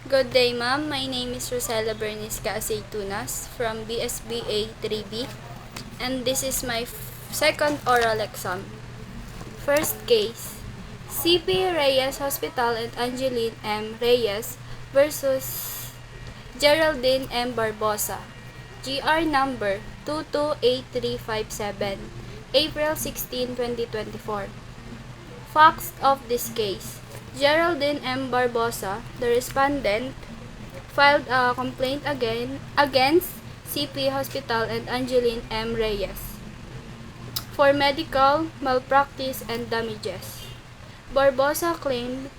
Good day, ma'am. My name is Rosella Bernice Aceitunas from BSBA 3B, and this is my second oral exam. First case, CP Reyes Hospital and Angeline M. Reyes versus Geraldine M. Barbosa. GR number 228357, April 16, 2024. Facts of this case. Geraldine M. Barbosa, the respondent, filed a complaint against CP Hospital and Angeline M. Reyes for medical malpractice and damages. Barbosa claimed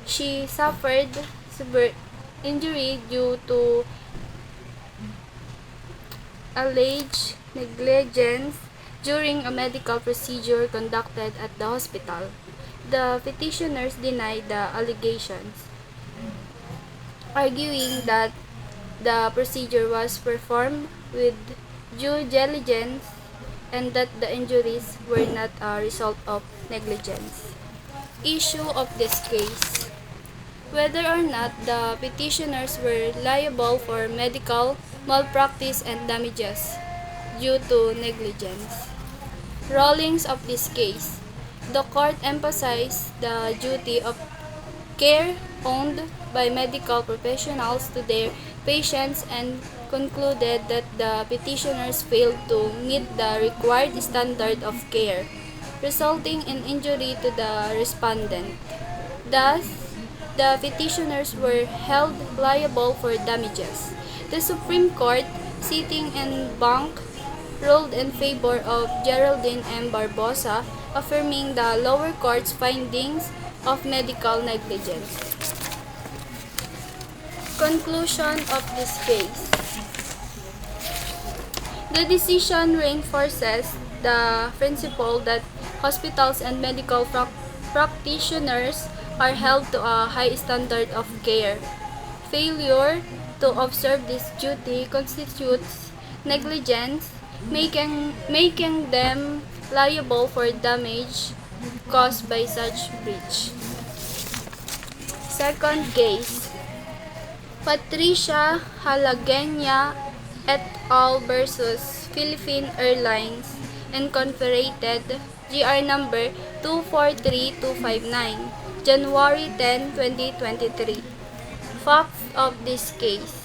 she suffered severe injury due to alleged negligence during a medical procedure conducted at the hospital. The petitioners denied the allegations, arguing that the procedure was performed with due diligence and that the injuries were not a result of negligence. Issue of this case: whether or not the petitioners were liable for medical malpractice and damages due to negligence. Rulings of this case: the court emphasized the duty of care owned by medical professionals to their patients and concluded that the petitioners failed to meet the required standard of care, resulting in injury to the respondent. Thus, the petitioners were held liable for damages. The Supreme Court, sitting en banc, ruled in favor of Geraldine M. Barbosa, affirming the lower court's findings of medical negligence. Conclusion of this case: the decision reinforces the principle that hospitals and medical practitioners are held to a high standard of care. Failure to observe this duty constitutes negligence, making them liable for damage caused by such breach. Second case, Patricia Halagenia et al. Versus Philippine Airlines Incorporated, GR number 243259, January 10, 2023. Facts of this case: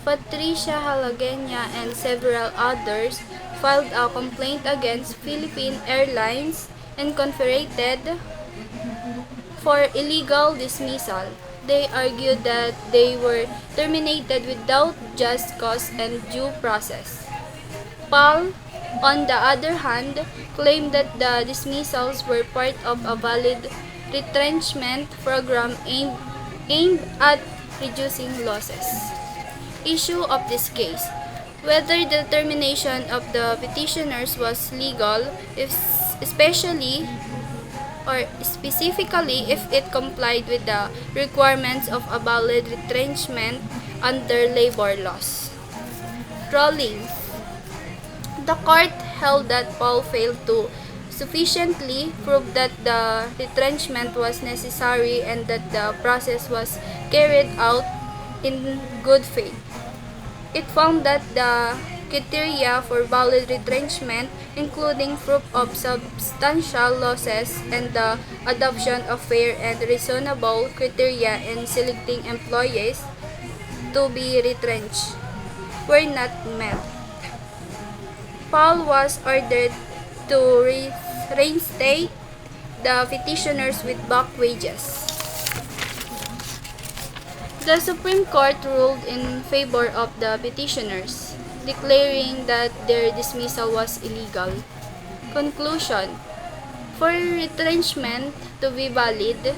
Patricia Halagenia and several others filed a complaint against Philippine Airlines Incorporated for illegal dismissal. They argued that they were terminated without just cause and due process. PAL, on the other hand, claimed that the dismissals were part of a valid retrenchment program aimed at reducing losses. Issue of this case: whether the termination of the petitioners was legal, especially or specifically if it complied with the requirements of a valid retrenchment under labor laws. Rulings: the court held that Paul failed to sufficiently prove that the retrenchment was necessary and that the process was carried out in good faith. It found that the criteria for valid retrenchment, including proof of substantial losses and the adoption of fair and reasonable criteria in selecting employees to be retrenched, were not met. Paul was ordered to reinstate the petitioners with back wages. The Supreme Court ruled in favor of the petitioners, declaring that their dismissal was illegal. Conclusion: for retrenchment to be valid,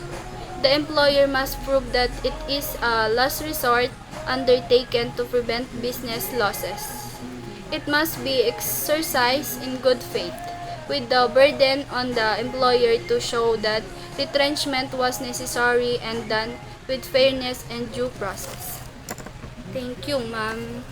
the employer must prove that it is a last resort undertaken to prevent business losses. It must be exercised in good faith, with the burden on the employer to show that retrenchment was necessary and done with fairness and due process. Thank you, ma'am.